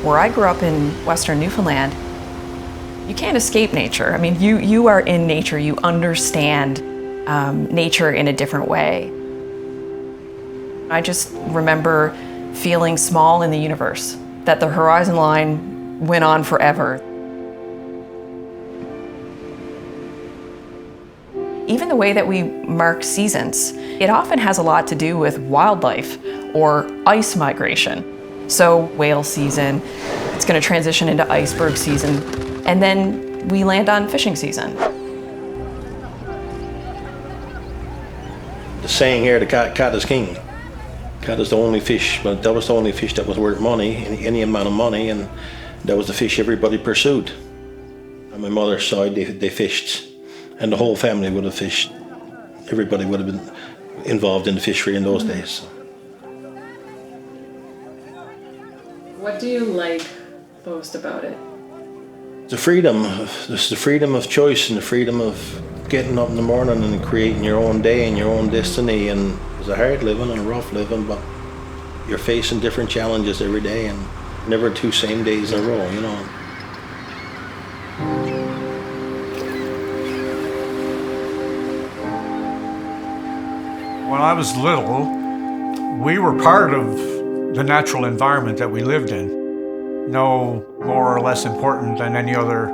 Where I grew up in Western Newfoundland, you can't escape nature. I mean, you are in nature, you understand nature in a different way. I just remember feeling small in the universe, that the horizon line went on forever. Even the way that we mark seasons, it often has a lot to do with wildlife or ice migration. So whale season, it's going to transition into iceberg season, and then we land on fishing season. The saying here, the cat is king. Cat is the only fish, but that was the only fish that was worth money, any amount of money, and that was the fish everybody pursued. On my mother's side, they fished, and the whole family would have fished. Everybody would have been involved in the fishery in those days. What do you like most about it? The freedom, there's the freedom of choice and the freedom of getting up in the morning and creating your own day and your own destiny. And it's a hard living and a rough living, but you're facing different challenges every day and never 2 same days in a row, you know. When I was little, we were part of the natural environment that we lived in. No more or less important than any other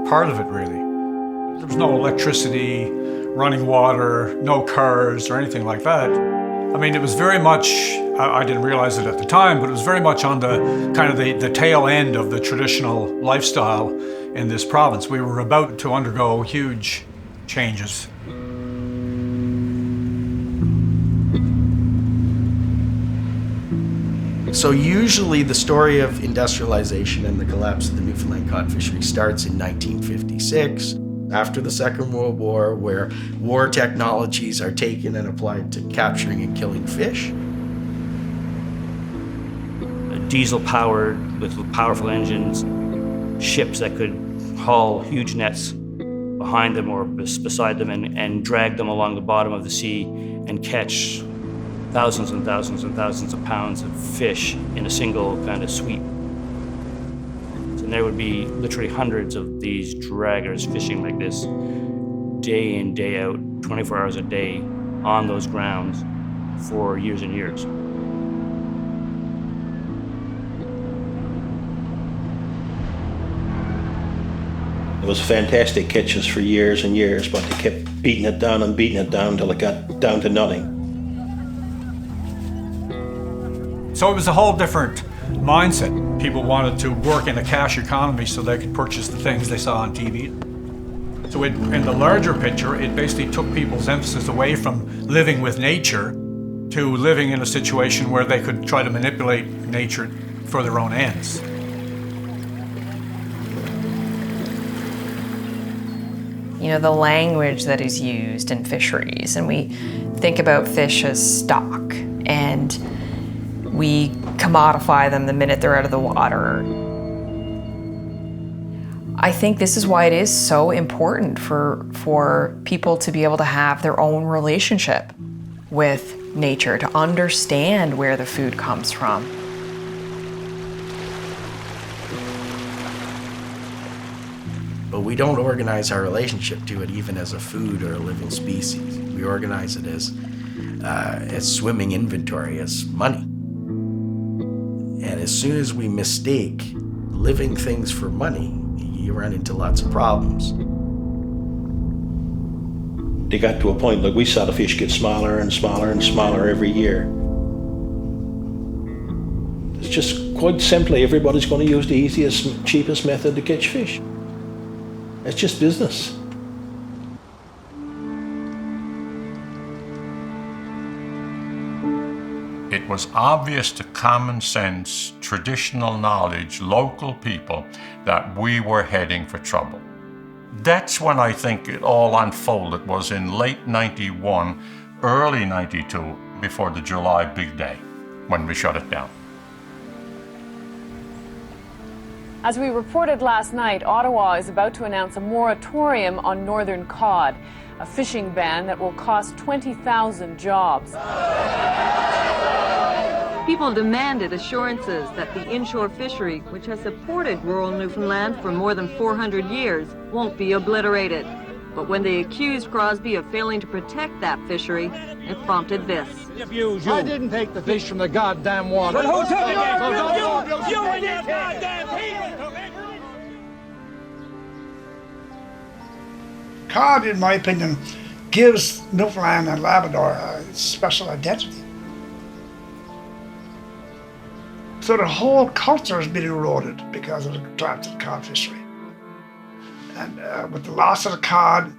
part of it, really. There was no electricity, running water, no cars or anything like that. I mean, it was very much, I didn't realize it at the time, but it was very much on the kind of the tail end of the traditional lifestyle in this province. We were about to undergo huge changes. So usually the story of industrialization and the collapse of the Newfoundland cod fishery starts in 1956, after the Second World War, where war technologies are taken and applied to capturing and killing fish. Diesel-powered with powerful engines, ships that could haul huge nets behind them or beside them and drag them along the bottom of the sea and catch thousands and thousands and thousands of pounds of fish in a single kind of sweep. And there would be literally hundreds of these draggers fishing like this day in, day out, 24 hours a day on those grounds for years and years. It was fantastic catches for years and years, but they kept beating it down until it got down to nothing. So it was a whole different mindset. People wanted to work in a cash economy so they could purchase the things they saw on TV. So in the larger picture, it basically took people's emphasis away from living with nature to living in a situation where they could try to manipulate nature for their own ends. You know, the language that is used in fisheries, and we think about fish as stock, and we commodify them the minute they're out of the water. I think this is why it is so important for people to be able to have their own relationship with nature, to understand where the food comes from. But we don't organize our relationship to it even as a food or a living species. We organize it as swimming inventory, as money. And as soon as we mistake living things for money, you run into lots of problems. They got to a point, like we saw the fish get smaller and smaller and smaller every year. It's just quite simply, everybody's going to use the easiest, cheapest method to catch fish. It's just business. It was obvious to common sense, traditional knowledge, local people that we were heading for trouble. That's when I think it all unfolded, was in late 91, early 92, before the July big day, when we shut it down. As we reported last night, Ottawa is about to announce a moratorium on northern cod, a fishing ban that will cost 20,000 jobs. People demanded assurances that the inshore fishery, which has supported rural Newfoundland for more than 400 years, won't be obliterated. But when they accused Crosby of failing to protect that fishery, it prompted this. I didn't take the fish from the goddamn water. But who took it? You and your goddamn people took it! Cod, in my opinion, gives Newfoundland and Labrador a special identity. So the whole culture has been eroded because of the collapse of the cod fishery. And with the loss of the cod,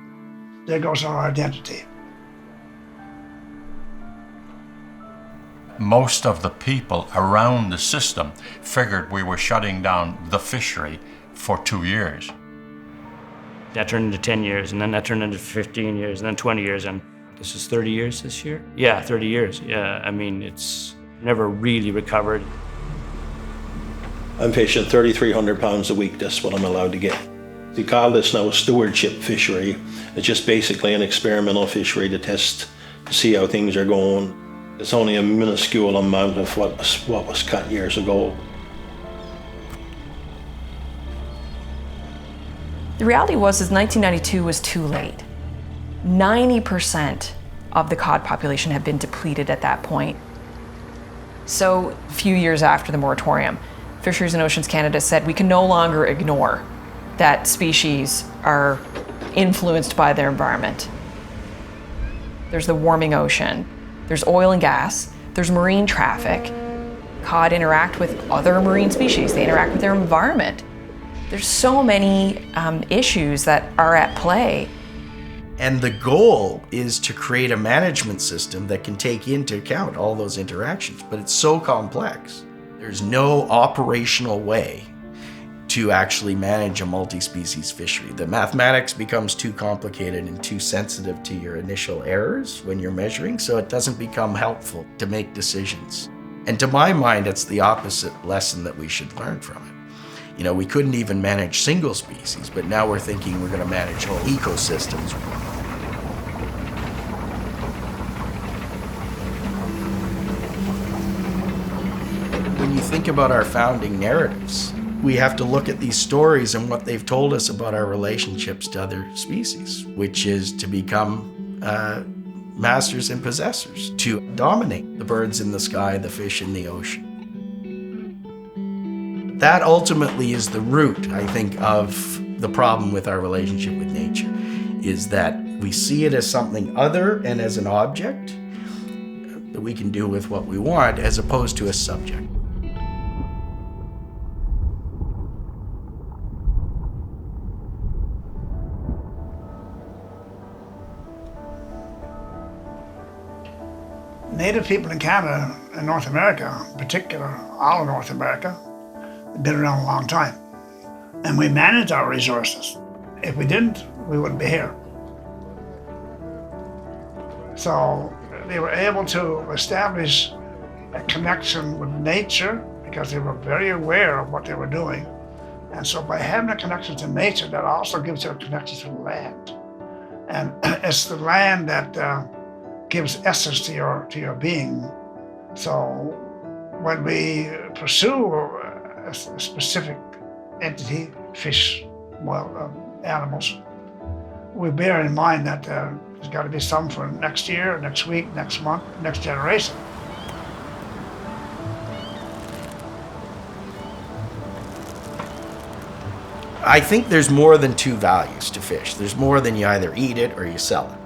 there goes our identity. Most of the people around the system figured we were shutting down the fishery for 2 years. That turned into 10 years, and then that turned into 15 years, and then 20 years, and this is 30 years this year? Yeah, 30 years. Yeah, I mean, it's never really recovered. I'm fishing 3,300 pounds a week. That's what I'm allowed to get. They call this now a stewardship fishery. It's just basically an experimental fishery to test, to see how things are going. It's only a minuscule amount of what was caught years ago. The reality was 1992 was too late. 90% of the cod population had been depleted at that point. So a few years after the moratorium, Fisheries and Oceans Canada said we can no longer ignore that species are influenced by their environment. There's the warming ocean, there's oil and gas, there's marine traffic. Cod interact with other marine species, they interact with their environment. There's so many issues that are at play. And the goal is to create a management system that can take into account all those interactions, but it's so complex. There's no operational way to actually manage a multi-species fishery. The mathematics becomes too complicated and too sensitive to your initial errors when you're measuring, so it doesn't become helpful to make decisions. And to my mind, it's the opposite lesson that we should learn from it. You know, we couldn't even manage single species, but now we're thinking we're going to manage whole ecosystems. When you think about our founding narratives, we have to look at these stories and what they've told us about our relationships to other species, which is to become masters and possessors, to dominate the birds in the sky, the fish in the ocean. That ultimately is the root, I think, of the problem with our relationship with nature, is that we see it as something other and as an object that we can do with what we want, as opposed to a subject. Native people in Canada and North America, in particular, all of North America, have been around a long time. And we manage our resources. If we didn't, we wouldn't be here. So they were able to establish a connection with nature because they were very aware of what they were doing. And so by having a connection to nature, that also gives you a connection to the land. And it's the land that gives essence to your being. So when we pursue a specific entity, fish, animals, we bear in mind that there's got to be some for next year, next week, next month, next generation. I think there's more than two values to fish. There's more than you either eat it or you sell it.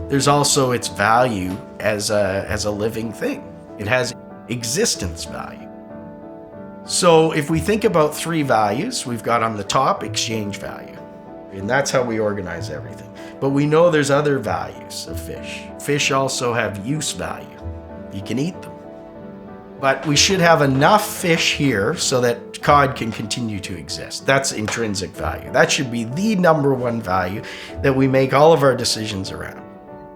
There's also its value as a living thing. It has existence value. So if we think about three values, we've got on the top exchange value, and that's how we organize everything. But we know there's other values of fish. Fish also have use value. You can eat them. But we should have enough fish here so that cod can continue to exist. That's intrinsic value. That should be the number one value that we make all of our decisions around.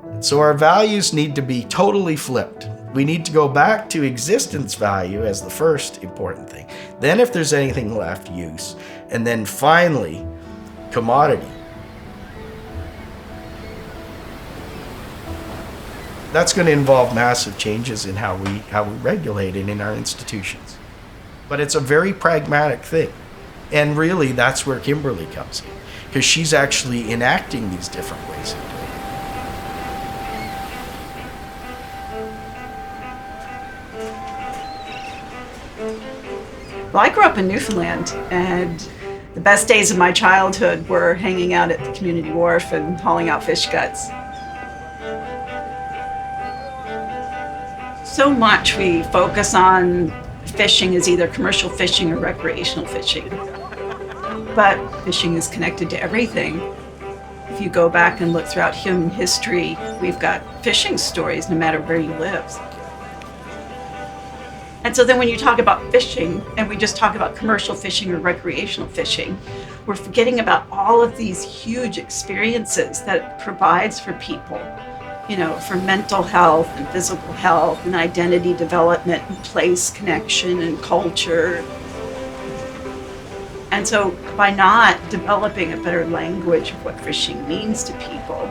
And so our values need to be totally flipped. We need to go back to existence value as the first important thing. Then if there's anything left, use. And then finally, commodity. That's going to involve massive changes in how we regulate it in our institutions. But it's a very pragmatic thing. And really, that's where Kimberley comes in, because she's actually enacting these different ways of doing it. Well, I grew up in Newfoundland, and the best days of my childhood were hanging out at the community wharf and hauling out fish guts. So much we focus on fishing as either commercial fishing or recreational fishing. But fishing is connected to everything. If you go back and look throughout human history, we've got fishing stories no matter where you live. And so then when you talk about fishing, and we just talk about commercial fishing or recreational fishing, we're forgetting about all of these huge experiences that it provides for people, you know, for mental health and physical health and identity development and place connection and culture. And so by not developing a better language of what fishing means to people,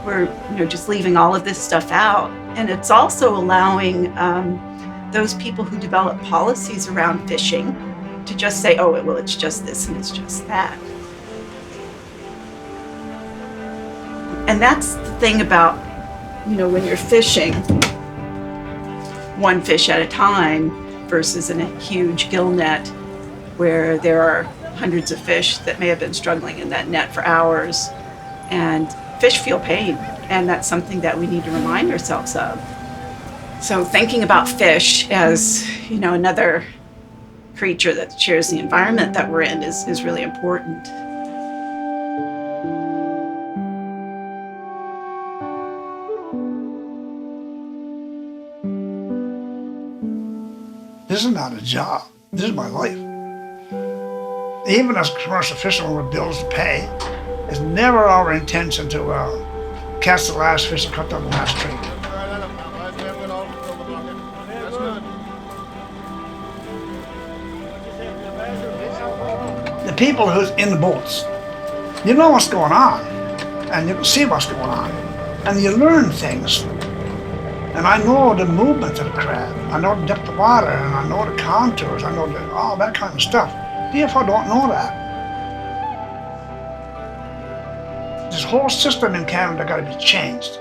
we're, you know, just leaving all of this stuff out. And it's also allowing those people who develop policies around fishing to just say, oh, well, it's just this and it's just that. And that's the thing about, you know, when you're fishing one fish at a time versus in a huge gill net where there are hundreds of fish that may have been struggling in that net for hours, and fish feel pain, and that's something that we need to remind ourselves of. So thinking about fish as, you know, another creature that shares the environment that we're in is really important. This is not a job. This is my life. Even as commercial fishermen with bills to pay, it's never our intention to catch the last fish and cut down the last tree. The people who's in the boats, you know what's going on, and you can see what's going on, and you learn things. And I know the movement of the crab, I know the depth of water, and I know the contours, I know all that kind of stuff. DFO don't know that. This whole system in Canada got to be changed.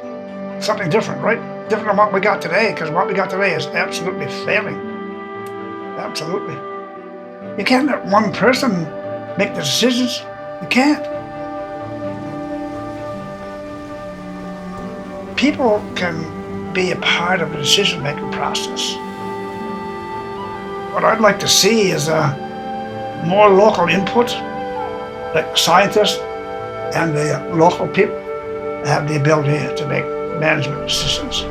Something different, right? Different than what we got today, because what we got today is absolutely failing. Absolutely. You can't let one person make the decisions. You can't. People can be a part of the decision-making process. What I'd like to see is more local input, like scientists and the local people have the ability to make management decisions.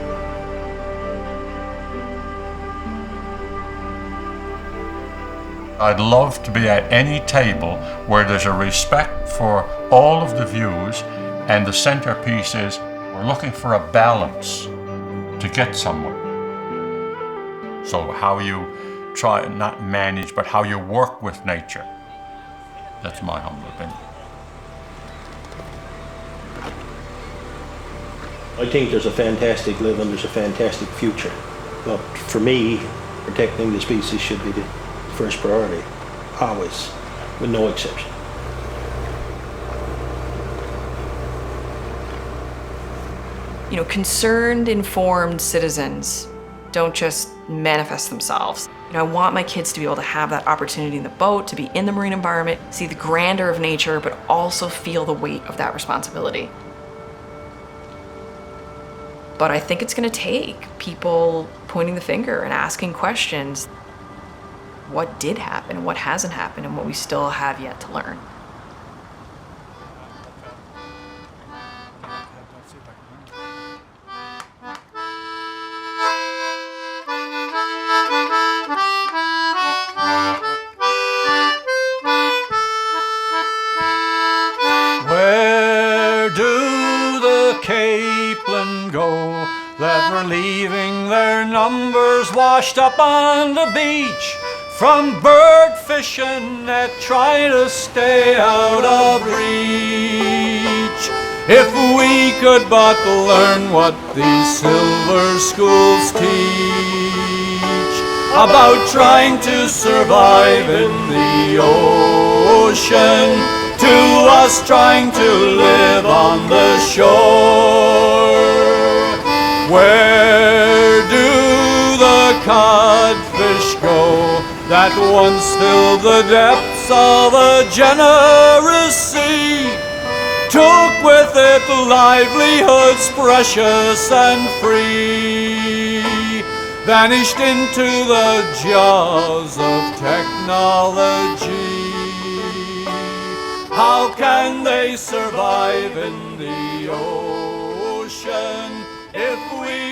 I'd love to be at any table where there's a respect for all of the views, and the centerpiece is we're looking for a balance to get somewhere. So how you try, not manage, but how you work with nature. That's my humble opinion. I think there's a fantastic living, there's a fantastic future. But for me, protecting the species should be the first priority, always, with no exception. You know, concerned, informed citizens don't just manifest themselves. You know, I want my kids to be able to have that opportunity in the boat, to be in the marine environment, see the grandeur of nature, but also feel the weight of that responsibility. But I think it's going to take people pointing the finger and asking questions. What did happen, what hasn't happened, and what we still have yet to learn. Where do the capeland go that were leaving their numbers washed up on the beach? From bird fishing that try to stay out of reach. If we could but learn what these silver schools teach about trying to survive in the ocean, to us trying to live on the shore. Where do the codfish go that once filled the depths of a generous sea, took with it livelihoods precious and free, vanished into the jaws of technology? How can they survive in the ocean if we